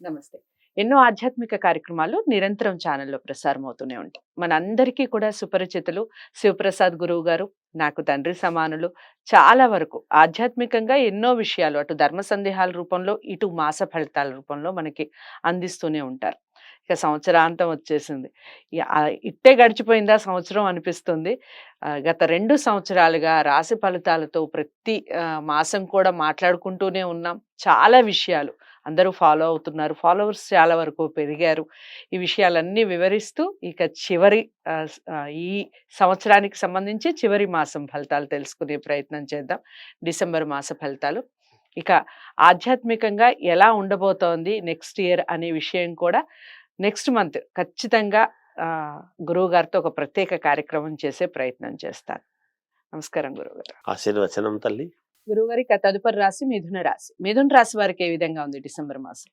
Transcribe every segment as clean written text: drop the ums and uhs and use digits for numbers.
నమస్తే. ఎన్నో ఆధ్యాత్మిక కార్యక్రమాలు నిరంతరం ఛానల్‌లో ప్రసారం అవుతూనే ఉంటాయి. మనందరికీ కూడా సుపరిచితులు శివప్రసాద్ గురువు గారు, నాకు తండ్రి సమానులు. చాలా వరకు ఆధ్యాత్మికంగా ఎన్నో విషయాలు అటు ధర్మ సందేహాల రూపంలో, ఇటు మాస ఫలితాల రూపంలో మనకి అందిస్తూనే ఉంటారు. ఇక సంవత్సరాంతం వచ్చేసింది. ఇట్టే గడిచిపోయిందా సంవత్సరం అనిపిస్తుంది. గత 2 సంవత్సరాలుగా రాశి ఫలితాలతో ప్రతి మాసం కూడా మాట్లాడుకుంటూనే ఉన్నాం. చాలా విషయాలు అందరూ ఫాలో అవుతున్నారు. ఫాలోవర్స్ చాలా వరకు పెరిగారు. ఈ విషయాలన్నీ వివరిస్తూ ఇక చివరి ఈ సంవత్సరానికి సంబంధించి చివరి మాసం ఫలితాలు తెలుసుకునే ప్రయత్నం చేద్దాం. డిసెంబర్ మాస ఫలితాలు. ఇక ఆధ్యాత్మికంగా ఎలా ఉండబోతోంది నెక్స్ట్ ఇయర్ అనే విషయం కూడా నెక్స్ట్ మంత్ ఖచ్చితంగా గురువుగారితో ఒక ప్రత్యేక కార్యక్రమం చేసే ప్రయత్నం చేస్తాను. నమస్కారం గురువుగారు. ఆశీర్వచనం తల్లి. గురువుగారి తదుపరి రాశి మిథున రాశి. మిథున రాశి వారికి ఏ విధంగా ఉంది డిసెంబర్ మాసం?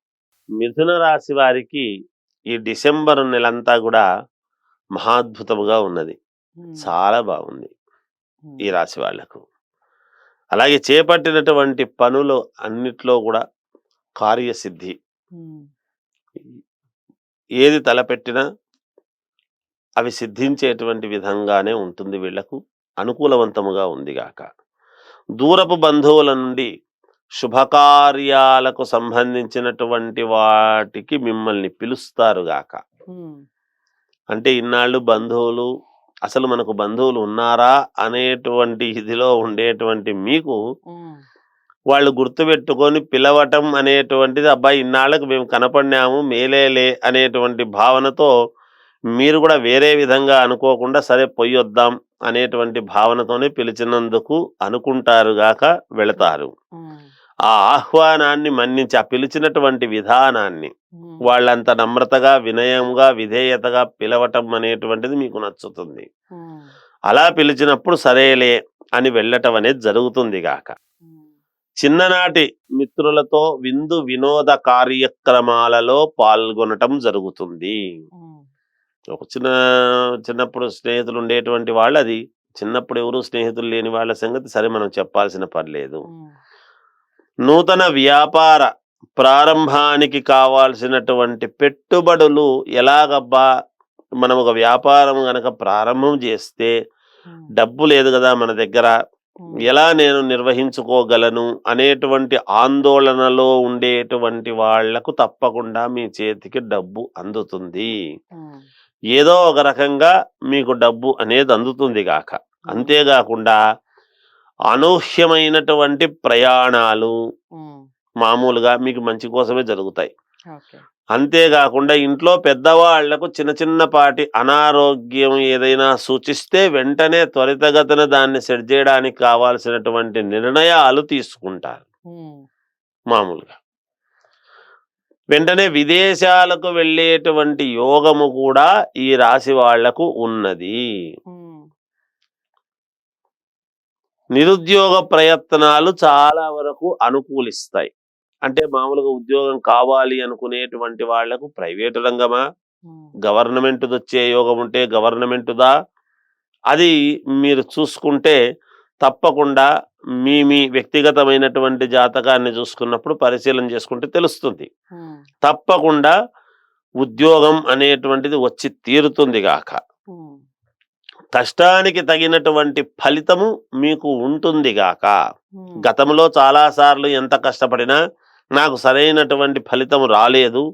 మిథున రాశి వారికి ఈ డిసెంబర్ నెలంతా కూడా మహాద్భుతముగా ఉన్నది. చాలా బాగుంది ఈ రాశి వాళ్లకు. అలాగే చేపట్టినటువంటి పనులు అన్నిట్లో కూడా కార్యసిద్ధి. ఏది తలపెట్టినా అవి సిద్ధించేటువంటి విధంగానే ఉంటుంది. వీళ్లకు అనుకూలవంతముగా ఉంది గాక. దూరపు బంధువుల నుండి శుభకార్యాలకు సంబంధించినటువంటి వాటికి మిమ్మల్ని పిలుస్తారు గాక. అంటే ఇన్నాళ్ళు బంధువులు, అసలు మనకు బంధువులు ఉన్నారా అనేటువంటి ఇదిలో ఉండేటువంటి మీకు వాళ్ళు గుర్తుపెట్టుకొని పిలవటం అనేటువంటిది, అబ్బాయి ఇన్నాళ్ళకు మేము కనపడినాము మేలేలే అనేటువంటి భావనతో మీరు కూడా వేరే విధంగా అనుకోకుండా సరే పొయ్యొద్దాం అనేటువంటి భావనతోనే పిలిచినందుకు అనుకుంటారు గాక వెళతారు. ఆ ఆహ్వానాన్ని మన్నించి ఆ పిలిచినటువంటి విధానాన్ని వాళ్ళంత నమ్రతగా, వినయంగా, విధేయతగా పిలవటం అనేటువంటిది మీకు నచ్చుతుంది. అలా పిలిచినప్పుడు సరేలే అని వెళ్ళటం అనేది జరుగుతుంది గాక. చిన్ననాటి మిత్రులతో విందు వినోద కార్యక్రమాలలో పాల్గొనటం జరుగుతుంది. ఒక చిన్నప్పుడు స్నేహితులు ఉండేటువంటి వాళ్ళు, అది చిన్నప్పుడు ఎవరు స్నేహితులు లేని వాళ్ళ సంగతి సరే మనం చెప్పాల్సిన పని లేదు. నూతన వ్యాపార ప్రారంభానికి కావాల్సినటువంటి పెట్టుబడులు ఎలాగబ్బా, మనం ఒక వ్యాపారం గనక ప్రారంభం చేస్తే డబ్బు లేదు కదా మన దగ్గర, ఎలా నేను నిర్వహించుకోగలను అనేటువంటి ఆందోళనలో ఉండేటువంటి వాళ్లకు తప్పకుండా మీ చేతికి డబ్బు అందుతుంది. ఏదో ఒక రకంగా మీకు డబ్బు అనేది అందుతుంది గాక. అంతేకాకుండా అనూహ్యమైనటువంటి ప్రయాణాలు మామూలుగా మీకు మంచి కోసమే జరుగుతాయి. అంతేకాకుండా ఇంట్లో పెద్దవాళ్లకు చిన్న చిన్నపాటి అనారోగ్యం ఏదైనా సూచిస్తే వెంటనే త్వరితగతిన దాన్ని సెట్ చేయడానికి కావాల్సినటువంటి నిర్ణయాలు తీసుకుంటారు. మామూలుగా వెంటనే విదేశాలకు వెళ్ళేటువంటి యోగము కూడా ఈ రాశి వాళ్లకు ఉన్నది. నిరుద్యోగ ప్రయత్నాలు చాలా వరకు అనుకూలిస్తాయి. అంటే మామూలుగా ఉద్యోగం కావాలి అనుకునేటువంటి వాళ్లకు ప్రైవేటు రంగమా, గవర్నమెంట్ వచ్చే యోగం ఉంటే గవర్నమెంటుదా, అది మీరు చూసుకుంటే తప్పకుండా మీ వ్యక్తిగతమైనటువంటి జాతకాన్ని చూసుకున్నప్పుడు పరిశీలన చేసుకుంటే తెలుస్తుంది. తప్పకుండా ఉద్యోగం అనేటువంటిది వచ్చి తీరుతుంది గాక. కష్టానికి తగినటువంటి ఫలితము మీకు ఉంటుంది గాక. గతంలో చాలా సార్లు ఎంత కష్టపడినా నాకు సరైనటువంటి ఫలితం రాలేదు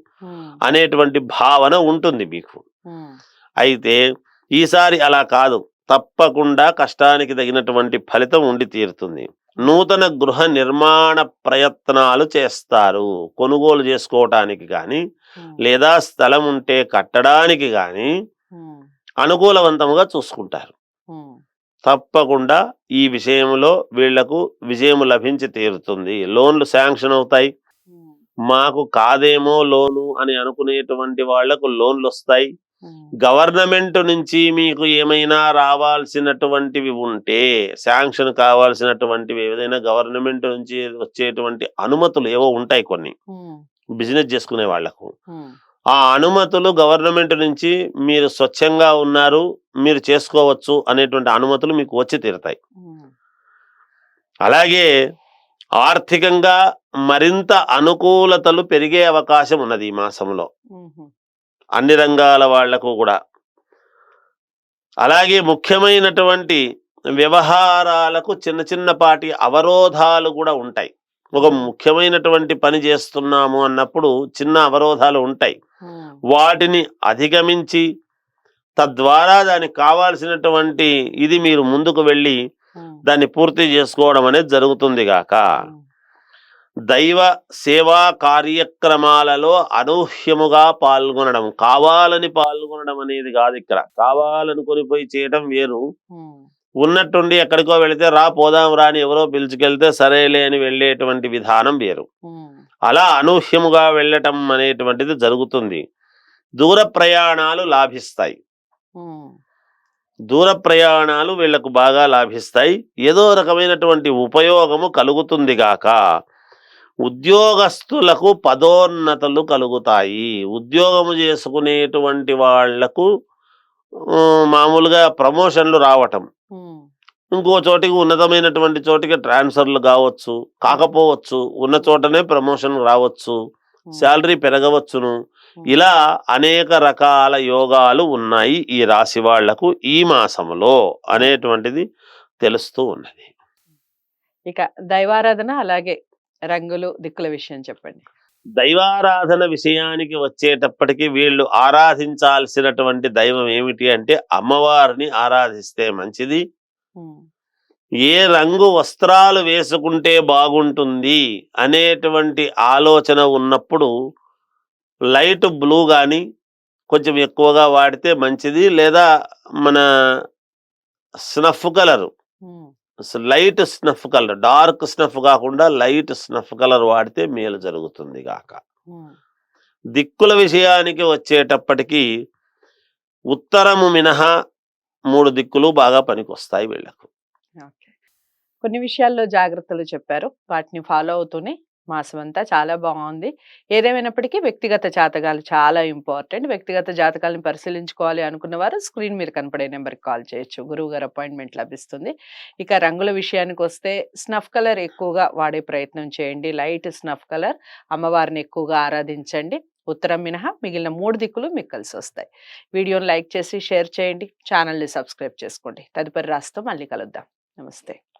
అనేటువంటి భావన ఉంటుంది మీకు. అయితే ఈసారి అలా కాదు, తప్పకుండా కష్టానికి తగినటువంటి ఫలితం ఉండి తీరుతుంది. నూతన గృహ నిర్మాణ ప్రయత్నాలు చేస్తారు. కొనుగోలు చేసుకోవటానికి కానీ, లేదా స్థలం ఉంటే కట్టడానికి కానీ అనుకూలవంతముగా చూసుకుంటారు. తప్పకుండా ఈ విషయంలో వీళ్లకు విజయం లభించి తీరుతుంది. లోన్లు శాంక్షన్ అవుతాయి. మాకు కాదేమో లోను అని అనుకునేటువంటి వాళ్లకు లోన్లు వస్తాయి. గవర్నమెంట్ నుంచి మీకు ఏమైనా రావాల్సినటువంటివి ఉంటే, శాంక్షన్ కావాల్సినటువంటివి ఏదైనా గవర్నమెంట్ నుంచి వచ్చేటువంటి అనుమతులు ఏవో ఉంటాయి కొన్ని బిజినెస్ చేసుకునే వాళ్లకు. ఆ అనుమతులు గవర్నమెంట్ నుంచి మీరు స్వచ్ఛంగా ఉన్నారు, మీరు చేసుకోవచ్చు అనేటువంటి అనుమతులు మీకు వచ్చి తీరుతాయి. అలాగే ఆర్థికంగా మరింత అనుకూలతలు పెరిగే అవకాశం ఉన్నది ఈ మాసంలో ఉహు, అన్ని రంగాల వాళ్లకు కూడా. అలాగే ముఖ్యమైనటువంటి వ్యవహారాలకు చిన్న చిన్నపాటి అవరోధాలు కూడా ఉంటాయి. ఒక ముఖ్యమైనటువంటి పని చేస్తున్నాము అన్నప్పుడు చిన్న అవరోధాలు ఉంటాయి. ఉమ్, వాటిని అధిగమించి తద్వారా దానికి కావాల్సినటువంటి ఇది మీరు ముందుకు వెళ్ళి ఉమ్, దాన్ని పూర్తి చేసుకోవడం అనేది జరుగుతుంది గాక. ఉమ్, దైవ సేవా కార్యక్రమాలలో అనూహ్యముగా పాల్గొనడం, కావాలని పాల్గొనడం అనేది కాదు ఇక్కడ. కావాలనుకొని పోయి చేయడం వేరు, ఉమ్, ఉన్నట్టుండి ఎక్కడికో వెళితే రా పోదాం రా అని ఎవరో పిలుచుకెళ్తే సరేలే అని వెళ్ళేటువంటి విధానం వేరు. ఉమ్, అలా అనూహ్యముగా వెళ్ళటం అనేటువంటిది జరుగుతుంది. దూర ప్రయాణాలు లాభిస్తాయి. ఉమ్, దూర ప్రయాణాలు వీళ్లకు బాగా లాభిస్తాయి. ఏదో రకమైనటువంటి ఉపయోగము కలుగుతుంది గాక. ఉద్యోగస్తులకు పదోన్నతులు కలుగుతాయి. ఉద్యోగము చేసుకునేటువంటి వాళ్లకు మామూలుగా ప్రమోషన్లు రావటం, ఉమ్, ఇంకో చోటికి ఉన్నతమైనటువంటి చోటికి ట్రాన్స్ఫర్లు కావచ్చు, కాకపోవచ్చు, ఉన్న చోటనే ప్రమోషన్ రావచ్చు, శాలరీ పెరగవచ్చును. ఇలా అనేక రకాల యోగాలు ఉన్నాయి ఈ రాశి వాళ్లకు ఈ మాసంలో అనేటువంటిది తెలుస్తూ ఉన్నది. ఇక దైవారాధన అలాగే రంగులు దిక్కుల విషయం చెప్పండి. దైవారాధన విషయానికి వచ్చేటప్పటికి వీళ్ళు ఆరాధించాల్సినటువంటి దైవం ఏమిటి అంటే అమ్మవారిని ఆరాధిస్తే మంచిది. ఉమ్, ఏ రంగు వస్త్రాలు వేసుకుంటే బాగుంటుంది అనేటువంటి ఆలోచన ఉన్నప్పుడు లైట్ బ్లూ కానీ కొంచెం ఎక్కువగా వాడితే మంచిది, లేదా మన snuff colour, um, light snuff colour, dark snuff కాకుండా లైట్ స్నఫ్ కలర్ వాడితే మేలు జరుగుతుంది గాక. ఉమ్, దిక్కుల విషయానికి వచ్చేటప్పటికి ఉత్తరము మినహా 3 దిక్కులు బాగా పనికొస్తాయి వీళ్ళకు. ఓకే. కొన్ని విషయాల్లో జాగ్రత్తలు చెప్పారు, వాటిని ఫాలో అవుతూనే మాసం అంతా చాలా బాగుంది. ఏదేమైనప్పటికీ వ్యక్తిగత జాతకాలు చాలా ఇంపార్టెంట్. వ్యక్తిగత జాతకాలను పరిశీలించుకోవాలి అనుకున్న వారు స్క్రీన్ మీద కనపడే నెంబర్కి కాల్ చేయొచ్చు. గురువు గారు అపాయింట్మెంట్ లభిస్తుంది. ఇక రంగుల విషయానికి వస్తే స్నఫ్ కలర్ ఎక్కువగా వాడే ప్రయత్నం చేయండి. Light snuff colour. అమ్మవారిని ఎక్కువగా ఆరాధించండి. ఉత్తరం మినహా మిగిలిన 3 దిక్కులు మీకు కలిసి వస్తాయి. వీడియోని లైక్ చేసి షేర్ చేయండి. ఛానల్ని సబ్స్క్రైబ్ చేసుకోండి. తదుపరి రాశితో మళ్ళీ కలుద్దాం. నమస్తే.